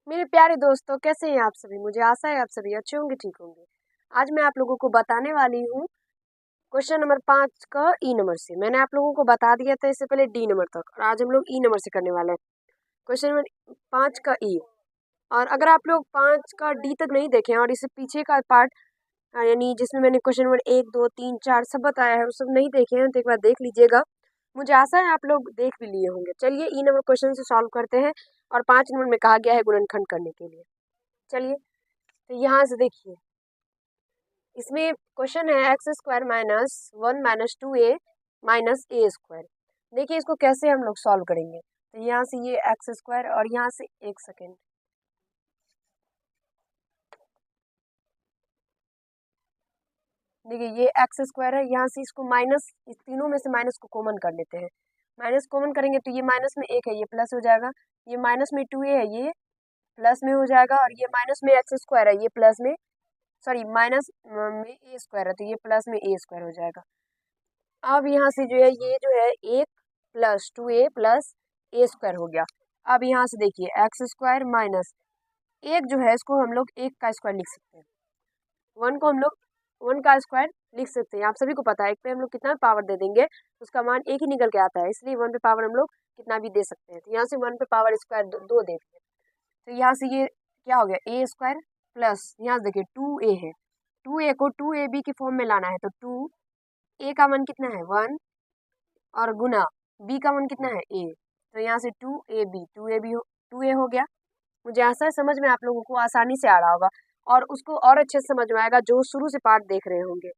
मेरे प्यारे दोस्तों, कैसे हैं आप सभी। मुझे आशा है आप सभी अच्छे होंगे, ठीक होंगे। आज मैं आप लोगों को बताने वाली हूँ क्वेश्चन नंबर 5 का ई नंबर से। मैंने आप लोगों को बता दिया था इससे पहले डी नंबर तक, और आज हम लोग ई नंबर से करने वाले हैं क्वेश्चन नंबर 5 का ई। और अगर आप लोग 5 का डी तक नहीं देखे हैं और इससे पीछे का पार्ट, यानी जिसमें मैंने क्वेश्चन नंबर 1 2 3 4 सब बताया है, वो सब नहीं देखे हैं तो एक बार देख लीजिएगा। मुझे आशा है आप लोग देख भी लिए होंगे। चलिए ई नंबर क्वेश्चन से सॉल्व करते हैं। और 5 नंबर में कहा गया है गुणनखंड करने के लिए। चलिए, तो यहाँ से देखिए, इसमें क्वेश्चन है x² minus 1 minus 2a minus a²। देखिए इसको कैसे हम लोग सॉल्व करेंगे। तो यहाँ से ये x² और यहाँ से एक सेकेंड, देखिए ये x² है, यहाँ से इसको माइनस, इस तीनों में से माइनस को कॉमन कर लेते हैं। माइनस कॉमन करेंगे तो ये माइनस में एक है, ये प्लस हो जाएगा। ये माइनस में 2a है, ये प्लस में हो जाएगा। और ये माइनस में x² है, ये प्लस में, सॉरी माइनस में a² है, तो ये प्लस में a² हो जाएगा। अब यहाँ से जो है ये जो है एक प्लस 2a प्लस a² हो गया। अब यहाँ से देखिए x² माइनस एक जो है, इसको हम लोग एक का स्क्वायर लिख सकते हैं। वन को हम लोग वन का स्क्वायर लिख सकते हैं। आप सभी को पता है एक पे हम लोग कितना पावर दे देंगे उसका मान एक ही निकल के आता है, इसलिए वन पे पावर हम लोग कितना भी दे सकते हैं। तो यहाँ से वन पे पावर स्क्वायर दो दे दिए। तो यहाँ से ये क्या हो गया, a² प्लस यहाँ से देखिए 2a है, 2a को 2ab की फॉर्म में लाना है। तो 2a का मान कितना है 1, और गुना b का मान कितना है a। तो यहाँ से 2a हो गया। मुझे आशा है समझ में आप लोगों को आसानी से आ रहा होगा, और उसको और अच्छे से समझ में आएगा जो शुरू से पार्ट देख रहे होंगे।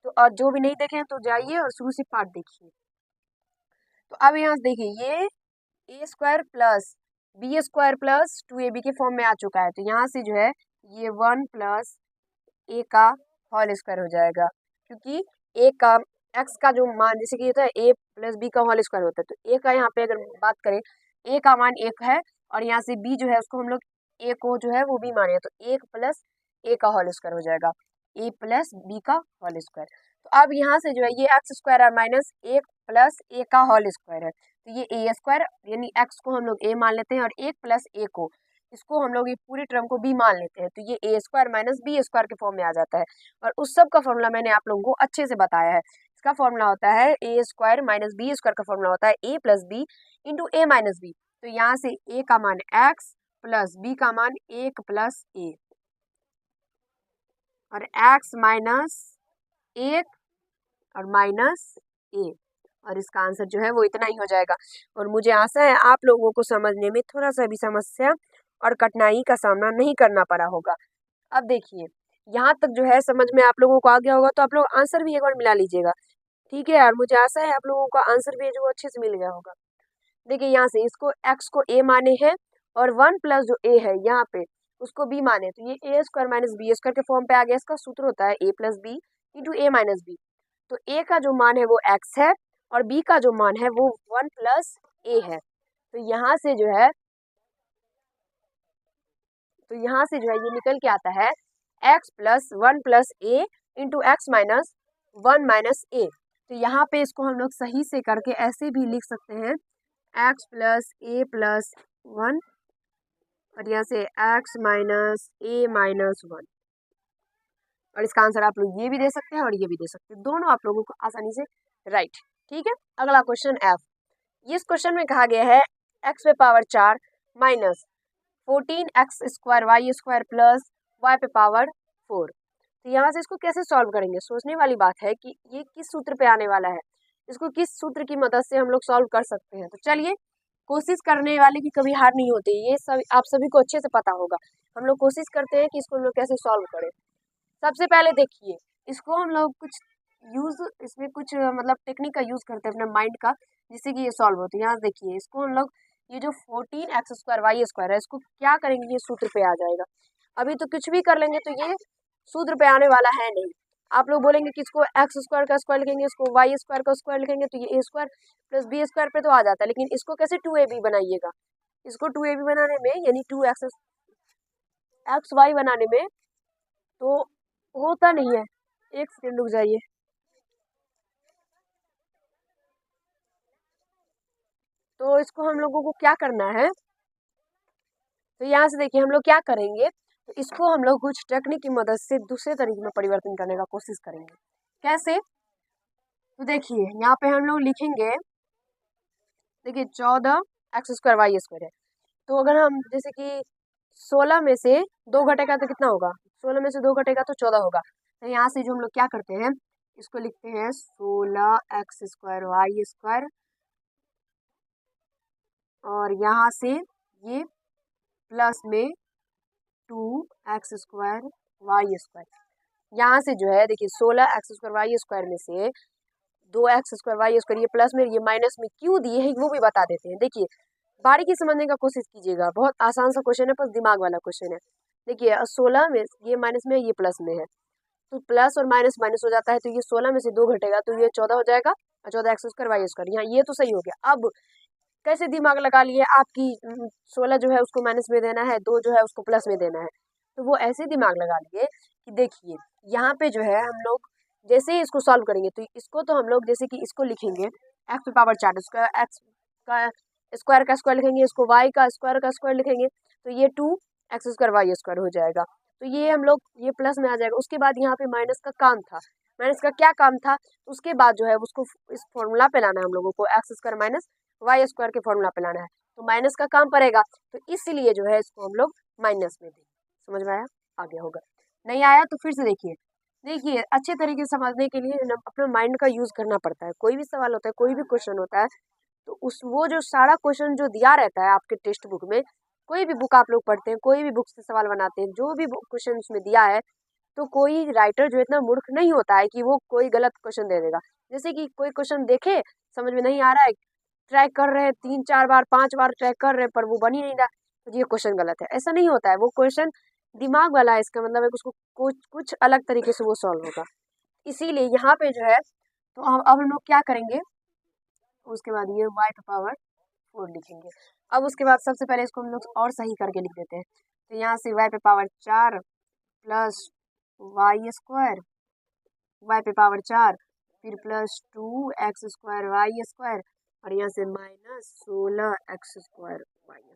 तो और जो भी नहीं देखे हैं तो जाइए और शुरू से पार्ट देखिए। तो अब यहाँ से देखिए ये a² plus b² plus 2ab के फॉर्म में आ चुका है। तो यहाँ से जो है ये 1 प्लस a का होल स्क्वायर हो जाएगा, क्योंकि a का x का जो मान, जैसे कि होता है a प्लस b का होल स्क्वायर होता है, तो a का यहाँ पे अगर बात करें, a का मान 1 है, और यहाँ से b जो है उसको हम लोग a को जो है वो b माने, तो 1 प्लस a का होल स्क्वायर हो जाएगा, a प्लस b का होल स्क्वायर। तो अब यहाँ से जो है ये x² और माइनस 1 प्लस a का होल स्क्वायर है, तो ये a² यानी x को हम लोग a मान लेते हैं, और 1 प्लस a को, इसको हम लोग ये पूरे टर्म को b मान लेते हैं। तो ये a² माइनस b² के फॉर्म में आ जाता है। और उस सब का फॉर्मूला मैंने आप लोगों को अच्छे से बताया है। इसका फॉर्मूला होता है a² माइनस b² का फॉर्मूला होता है a plus B into a minus B. तो यहाँ से a का मान x प्लस b का मान 1 प्लस a, और x माइनस 1 और माइनस a, और इसका आंसर जो है वो इतना ही हो जाएगा। और मुझे आशा है आप लोगों को समझने में थोड़ा सा भी समस्या और कठिनाई का सामना नहीं करना पड़ा होगा। अब देखिए यहाँ तक जो है समझ में आप लोगों को आ गया होगा, तो आप लोग आंसर भी एक बार मिला लीजिएगा, ठीक है यार। मुझे आशा है आप लोगों को आंसर भी जो अच्छे से मिल गया होगा। देखिए यहाँ से इसको x को a माने हैं, और 1 प्लस जो a है यहाँ पे उसको b माने, तो ये a² माइनस b² के फॉर्म पे आ गया। इसका सूत्र होता है a plus B into a minus B. तो a का जो मान है वो x है, और b का जो मान है वो 1 प्लस a है। तो यहाँ से जो है ये निकल के आता है x plus 1 plus a into x minus 1 minus a। तो यहाँ पे इसको हम लोग सही से करके ऐसे भी लिख सकते हैं, x प्लस a प्लस 1, और यहाँ से x माइनस a माइनस 1। और इसका आंसर आप लोग ये भी दे सकते हैं और ये भी दे सकते हैं, दोनों आप लोगों को आसानी से राइट। ठीक है, अगला क्वेश्चन f। इस क्वेश्चन में कहा गया है x पे power 4 minus 14x² y² plus y पे पावर 4। तो यहाँ से इसको कैसे सॉल्व करेंगे, सोचने वाली बात है कि ये किस सूत्र पे आने वाला है, इसको किस सूत्र की मदद से हम लोग सॉल्व कर सकते हैं। तो चलिए, कोशिश करने वाले की कभी हार नहीं होती, ये सब आप सभी को अच्छे से पता होगा। हम लोग कोशिश करते हैं कि इसको हम लोग कैसे सॉल्व करें। सबसे पहले देखिए, इसको हम लोग कुछ इसमें कुछ मतलब टेक्निक का यूज करते हैं अपने माइंड का, जिससे कि ये सॉल्व होती है। यहाँ देखिए इसको हम लोग, ये जो 14x² y² है, इसको क्या करेंगे, ये सूत्र पे आ जाएगा। अभी तो कुछ भी कर लेंगे तो ये सूत्र पे आने वाला है नहीं। आप लोग बोलेंगे कि इसको x² का स्क्वायर लिखेंगे, इसको y² का स्क्वायर लिखेंगे, तो ये a² प्लस b² पे तो आ जाता है। लेकिन इसको कैसे 2ab बनाइएगा, इसको 2ab बनाने में यानी 2xy बनाने में तो होता नहीं है। एक सेकेंड रुक जाइए। तो इसको हम लोगों को क्या करना है, तो यहाँ से देखिए हम लोग क्या करेंगे, तो इसको हम लोग कुछ टेक्निक की मदद से दूसरे तरीके में परिवर्तन करने का कोशिश करेंगे। कैसे? तो देखिए यहाँ पे हम लोग लिखेंगे, देखिए 14x² है। तो अगर हम जैसे कि 16 में से 2 घटेगा तो कितना होगा, 16 में से 2 घटेगा तो 14 होगा। तो यहाँ से जो हम लोग क्या करते हैं, इसको लिखते हैं 16x²y², और यहाँ से ये प्लस में 2x²y²। यहाँ से जो है देखिए 16x²y² में से 2x²y², ये प्लस में ये माइनस में क्यों दिए हैं वो भी बता देते हैं। देखिए बारीकी समझने का कोशिश कीजिएगा, बहुत आसान सा क्वेश्चन है, पर दिमाग वाला क्वेश्चन है। देखिए 16 में ये माइनस में ये प्लस में है, तो प्लस और माइनस माइनस हो जाता है, तो ये 16 में से 2 घटेगा तो ये 14 हो जाएगा, और 14x²y²। यहाँ ये तो सही हो गया। अब कैसे दिमाग लगा लिए आपकी 16 जो है उसको माइनस में देना है, 2 जो है उसको प्लस में देना है, तो वो ऐसे दिमाग लगा लिए कि देखिए यहाँ पे जो है हम लोग जैसे ही इसको सॉल्व करेंगे, तो इसको तो हम लोग जैसे कि इसको लिखेंगे x⁴, उसका x का स्क्वायर का स्क्वायर लिखेंगे, इसको y का स्क्वायर लिखेंगे, तो ये 2x²y² हो जाएगा। तो ये हम लोग ये प्लस में आ जाएगा। उसके बाद यहाँ पे माइनस का काम था, माइनस का क्या काम था, उसके बाद जो है उसको इस फॉर्मूला पे लाना है हम लोगों को, x² माइनस y² के फॉर्मूला पे लाना है, तो माइनस का काम पड़ेगा, तो इसलिए जो है इसको हम लोग माइनस में देंगे। समझ में आया? आ गया होगा। नहीं आया तो फिर से देखिए। देखिए अच्छे तरीके से समझने के लिए अपना माइंड का यूज करना पड़ता है। कोई भी सवाल होता है, कोई भी क्वेश्चन होता है, तो उस वो जो सारा क्वेश्चन जो दिया रहता है आपके टेक्स्ट बुक में, कोई भी बुक आप लोग पढ़ते हैं, कोई भी बुक से सवाल बनाते हैं, जो भी क्वेश्चन उसमें दिया है, तो कोई राइटर जो इतना मूर्ख नहीं होता है कि वो कोई गलत क्वेश्चन दे देगा। जैसे कि कोई क्वेश्चन देखे, समझ में नहीं आ रहा है, ट्राई कर रहे हैं 3-4 बार 5 बार ट्राई कर रहे हैं, पर वो बन ही नहीं रहा, तो ये क्वेश्चन गलत है। ऐसा नहीं होता है, वो क्वेश्चन दिमाग वाला है, इसका मतलब है कि उसको कुछ अलग तरीके से वो सॉल्व होगा। इसीलिए यहाँ पे जो है, तो अब हम लोग क्या करेंगे, उसके बाद ये y⁴ लिखेंगे। अब उसके बाद सबसे पहले इसको हम लोग और सही करके लिख देते हैं। तो यहाँ से y⁴ प्लस y², फिर प्लस 2x²y², और यहाँ से माइनस 16x²y²।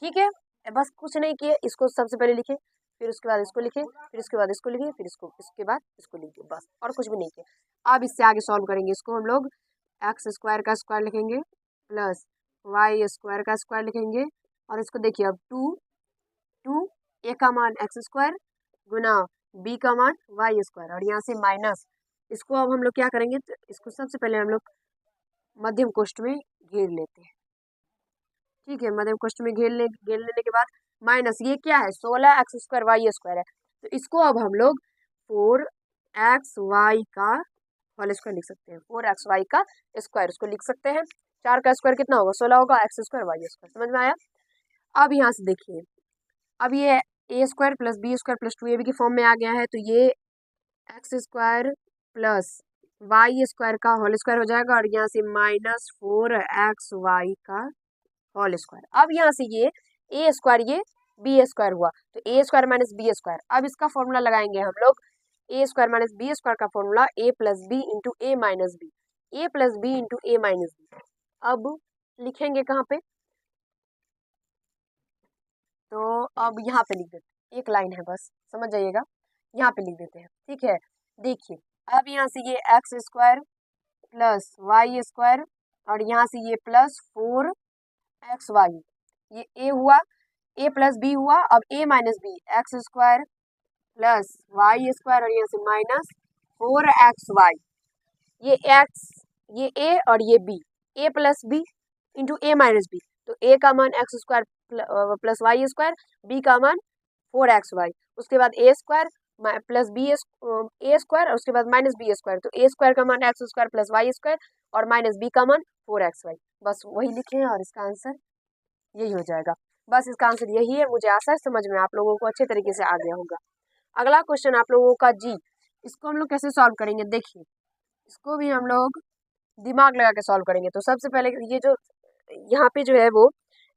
ठीक है, बस कुछ नहीं किए, इसको सबसे पहले लिखे, फिर उसके बाद इसको लिखे, फिर उसके बाद इसको लिखे, फिर इसके बाद इसको लिखे, बस और कुछ भी नहीं किए। अब इससे आगे सॉल्व करेंगे। इसको हम लोग x² का स्क्वायर लिखेंगे, प्लस y² का स्क्वायर लिखेंगे, और इसको देखिए अब 2 a का मान x² गुना b का मान y², और यहाँ से माइनस, इसको अब हम लोग क्या करेंगे, तो इसको सबसे पहले हम लोग मध्यम कोष्ठ में घेर लेते हैं। ठीक है, मध्यम कोष्ठ में घेर लेने के बाद माइनस, ये क्या है, 16x²y² है, तो इसको अब हम लोग 4xy का होल स्क्वायर लिख सकते हैं। 4xy का स्क्वायर उसको लिख सकते हैं। 4 का स्क्वायर कितना होगा, 16 होगा, x²y²। समझ में आया? अब यहाँ से देखिए, अब ये a² plus b² plus 2ab की फॉर्म में आ गया है, तो ये x² प्लस y² का होल स्क्वायर हो जाएगा, और यहाँ से माइनस 4xy का होल स्क्वायर। अब यहाँ से ये a², ये b² हुआ, तो a² माइनस b²। अब इसका फॉर्मूला लगाएंगे हम लोग, a² माइनस b² का formula a plus B into A minus B, a plus B into A minus B. अब लिखेंगे कहाँ पे, तो अब यहाँ पे लिख देते, एक लाइन है बस, समझ जाइएगा, यहाँ पे लिख देते हैं। ठीक है, देखिए अब यहाँ से ये x² प्लस y², और यहाँ से ये प्लस 4xy, ये a हुआ, a प्लस बी हुआ, अब a minus B, x² plus y², और यहाँ से माइनस 4xy, ये x, ये a और ये b, a plus B into A minus B, तो a का मान x² प्लस y², b का मान 4xy, उसके बाद a² प्लस बी a², और उसके बाद माइनस b², तो a² का मान x² प्लस y², और माइनस b का मान 4xy। बस वही लिखे हैं, और इसका आंसर यही हो जाएगा। बस इसका आंसर यही है। मुझे आशा है समझ में आप लोगों को अच्छे तरीके से आ गया होगा। अगला क्वेश्चन आप लोगों का जी, इसको हम लोग कैसे सॉल्व करेंगे, देखिए इसको भी हम लोग दिमाग लगा के सॉल्व करेंगे। तो सबसे पहले ये जो यहाँ पे जो है वो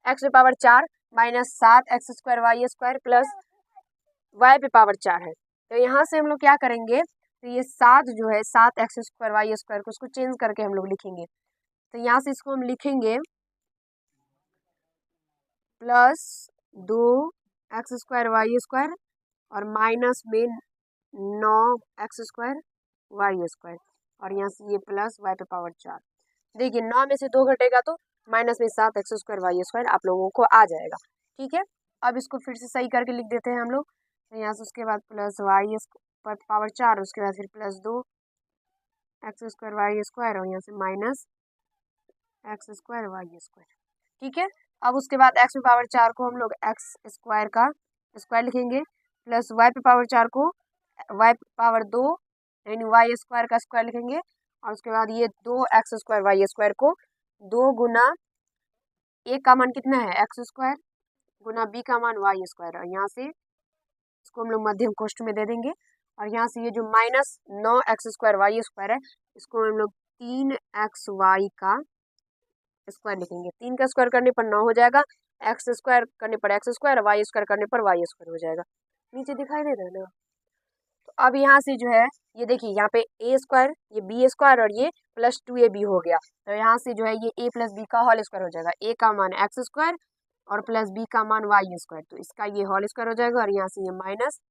x⁴ minus 7x²y² plus y⁴ है, तो यहाँ से हम लोग क्या करेंगे, तो ये 7 जो है 7x²y² को उसको चेंज करके हम लोग लिखेंगे। तो यहाँ से इसको हम लिखेंगे plus 2 X square Y square और माइनस में 9 एक्स स्क्वायर वाई स्क्वायर और यहाँ से ये प्लस वाई पे पावर 4। देखिए 9 में से 2 घटेगा तो माइनस में 7 एक्स स्क्वायर वाई स्क्वायर आप लोगों को आ जाएगा। ठीक है, अब इसको फिर से सही करके लिख देते हैं हम लोग। तो यहाँ से उसके बाद प्लस वाई पर पावर 4, उसके बाद फिर plus 2 X square Y square और यहाँ से minus X square Y square. ठीक है, अब उसके बाद एक्स पे पावर 4 को हम लोग एक्स स्क्वायर का स्क्वायर लिखेंगे प्लस वाई पे पावर 4 को वाई पे पावर 2 यानी वाई स्क्वायर का स्क्वायर लिखेंगे और उसके बाद ये 2 एक्स स्क्वायर वाई स्क्वायर को 2 गुना ए का मान कितना है एक्स स्क्वायर गुना बी का मान वाई स्क्वायर और यहाँ से इसको हम लोग मध्यम कोष्ठ में दे देंगे और यहाँ से ये जो minus 9 X square Y square है इसको हम लोग 3 एक्स वाई का स्क्वायर लिखेंगे। 3 का स्क्वायर करने पर 9 हो जाएगा, एक्स स्क्वायर करने पर एक्स स्क्वायर, वाई स्क्वायर करने पर वाई स्क्वायर हो जाएगा। नीचे दिखाई दे रहा है ना। तो अब यहाँ से जो है ये देखिए यहाँ पे ए स्क्वायर, ये बी स्क्वायर और ये प्लस 2ab हो गया। तो यहाँ से जो है ये a प्लस बी का होल स्क्वायर हो जाएगा। a का मान एक्स स्क्वायर और प्लस b का मान वाई स्क्वायर, तो इसका ये होल स्क्वायर हो जाएगा और यहाँ से ये माइनस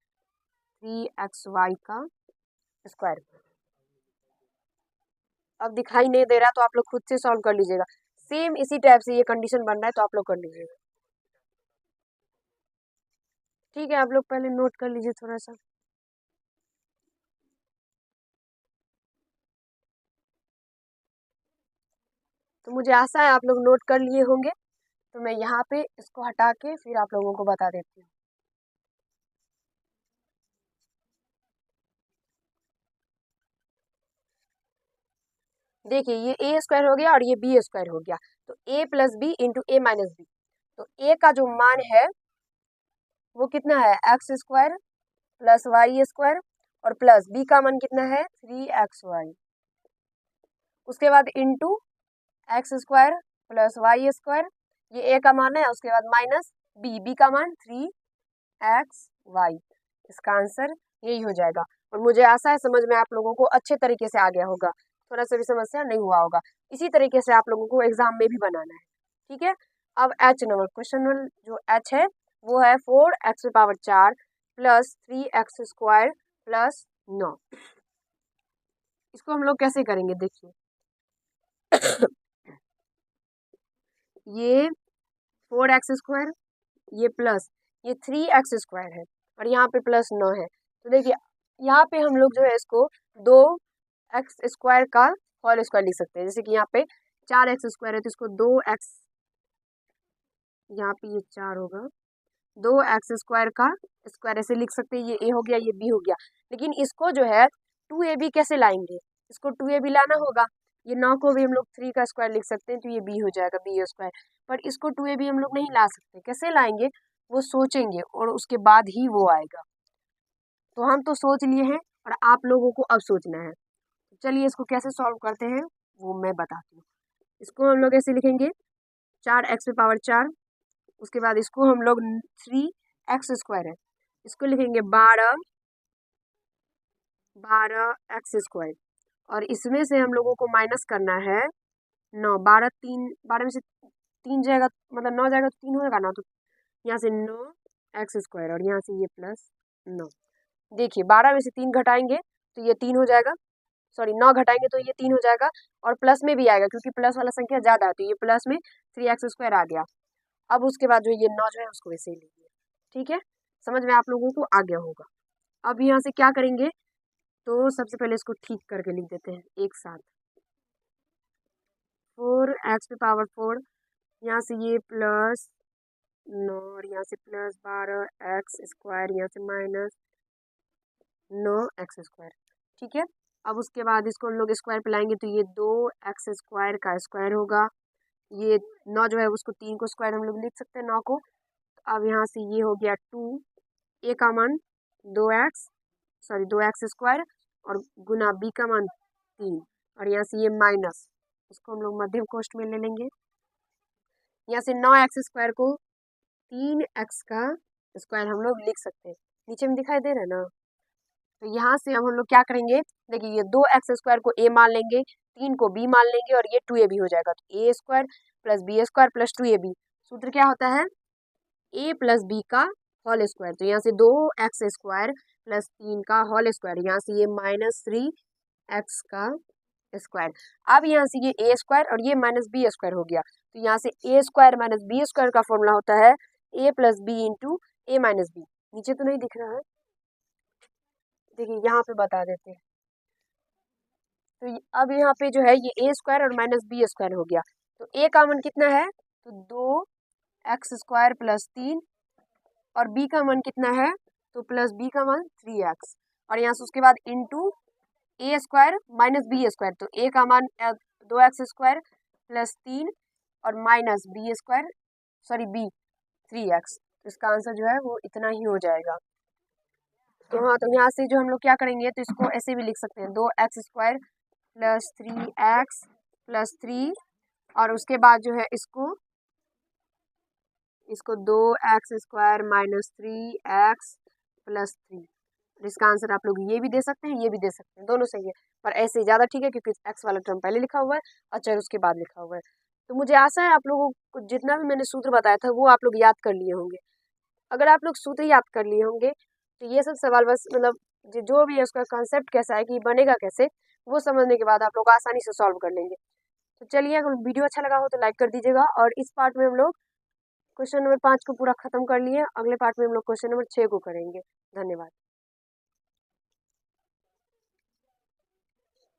3xy का स्क्वायर। अब दिखाई नहीं दे रहा तो आप लोग खुद से सॉल्व कर लीजिएगा। सेम इसी टाइप से ये कंडीशन बन रहा है तो आप लोग कर लीजिएगा। ठीक है, आप लोग पहले नोट कर लीजिए थोड़ा सा। तो मुझे आशा है आप लोग नोट कर लिए होंगे। तो मैं यहाँ पे इसको हटा के फिर आप लोगों को बता देती हूँ। देखिए ये ए स्क्वायर हो गया और ये बी स्क्वायर हो गया, तो A plus B into A minus B. तो ए का जो मान है वो कितना है X square plus Y square और प्लस बी का मान कितना है 3xy। उसके बाद into X square plus Y square, ये ए का मान है, उसके बाद माइनस बी का मान 3xy। इसका आंसर यही हो जाएगा। और मुझे आशा है समझ में आप लोगों को अच्छे तरीके से आ गया होगा, थोड़ा सा भी समस्या नहीं हुआ होगा। इसी तरीके से आप लोगों को एग्जाम में भी बनाना है। ठीक है, अब एच नंबर क्वेश्चन नंबर जो एच है वो है 4x⁴ प्लस 3x² प्लस 9। इसको हम लोग कैसे करेंगे देखिए ये 4x², ये प्लस ये 3x² है और यहाँ पे प्लस 9 है। तो देखिए यहाँ पे हम लोग जो है इसको 2x² का होल स्क्वायर लिख सकते हैं। जैसे कि यहाँ पे 4x² है तो इसको 2x, यहाँ पे ये 4 होगा, 2x² का स्क्वायर ऐसे लिख सकते हैं। ये a हो गया, ये b हो गया। लेकिन इसको जो है 2ab कैसे लाएंगे, इसको 2ab लाना होगा। ये 9 को भी हम लोग 3 का स्क्वायर लिख सकते हैं तो ये b हो जाएगा b²। पर इसको 2ab हम लोग नहीं ला सकते, कैसे लाएंगे वो सोचेंगे और उसके बाद ही वो आएगा। तो हम तो सोच लिए हैं और आप लोगों को अब सोचना है। चलिए इसको कैसे सॉल्व करते हैं वो मैं बताती हूँ। इसको हम लोग ऐसे लिखेंगे 4x⁴, उसके बाद इसको हम लोग 3x² है, इसको लिखेंगे 12x² और इसमें से हम लोगों को माइनस करना है 9। 12 में से 3 जाएगा मतलब 9 जाएगा तो 3 होगा ना, तो यहाँ से 9x² और यहाँ से ये प्लस 9। देखिए 12 में से 3 घटाएंगे तो ये 3 हो जाएगा, सॉरी 9 घटाएंगे तो ये 3 हो जाएगा और प्लस में भी आएगा क्योंकि प्लस वाला संख्या ज़्यादा है तो ये प्लस में 3x² आ गया। अब उसके बाद जो ये 9 जो है उसको वैसे ही लीजिए। ठीक है, समझ में आप लोगों को आ गया होगा। अब यहाँ से क्या करेंगे, तो सबसे पहले इसको ठीक करके लिख देते हैं एक साथ। 4x⁴, यहाँ से ये प्लस 9 और यहाँ से प्लस 12x², यहाँ से माइनस 9x²। ठीक है, अब उसके बाद इसको हम लोग स्क्वायर पे लाएंगे तो ये 2x² का स्क्वायर होगा। ये 9 जो है उसको 3 को स्क्वायर हम लोग लिख सकते हैं 9 को। अब यहाँ से ये हो गया 2, a का मान 2x² और गुना b का मान 3 और यहाँ से ये माइनस, इसको हम लोग मध्यम कोष्ठ में ले लेंगे। यहाँ से 9x² को 3x का स्क्वायर हम लोग लिख सकते हैं, नीचे में दिखाई दे रहा है ना। तो यहाँ से हम लोग क्या करेंगे, देखिए ये 2x² को a मान लेंगे, 3 को b मान लेंगे और ये 2ab हो जाएगा। तो a² plus b² plus 2ab, सूत्र क्या होता है ए प्लस बी का होल स्क्वायर, तो यहाँ से 2x² प्लस 3 का होल स्क्वायर, यहाँ से ये -3x का स्क्वायर। अब यहाँ से ये a² और ये -b² हो गया, तो यहाँ से a² - b² का फॉर्मूला होता है a plus B into a minus B. नीचे तो नहीं दिख रहा है, देखिए यहाँ पे बता देते हैं। तो अब यहाँ पे जो है ये a² और -b² हो गया, तो a का मान कितना है, तो 2x² प्लस 3 और b का मान कितना है, तो प्लस b का मान 3x, और यहाँ से उसके बाद इंटू a² माइनस b², तो a का मान 2x² प्लस 3 और minus b², sorry b 3x, तो इसका आंसर जो है वो इतना ही हो जाएगा। तो हाँ, तो यहाँ से जो हम लोग क्या करेंगे, तो इसको ऐसे भी लिख सकते हैं 2x² प्लस 3x प्लस 3, और उसके बाद जो है इसको 2x² माइनस 3x प्लस 3, इसका आंसर आप लोग ये भी दे सकते हैं, ये भी दे सकते हैं, दोनों सही है, पर ऐसे ज़्यादा ठीक है क्योंकि x वाला टर्म पहले लिखा हुआ है और चाहे उसके बाद लिखा हुआ है। तो मुझे आशा है आप लोगों को जितना भी मैंने सूत्र बताया था वो आप लोग याद कर लिए होंगे। अगर आप लोग सूत्र याद कर लिए होंगे तो ये सब सवाल बस मतलब जो भी है उसका कॉन्सेप्ट कैसा है कि बनेगा कैसे, वो समझने के बाद आप लोग आसानी से सॉल्व कर लेंगे। तो चलिए, अगर वीडियो अच्छा लगा हो तो लाइक कर दीजिएगा, और इस पार्ट में हम लोग क्वेश्चन नंबर 5 को पूरा खत्म कर लिए, अगले पार्ट में हम लोग क्वेश्चन नंबर 6 को करेंगे। धन्यवाद।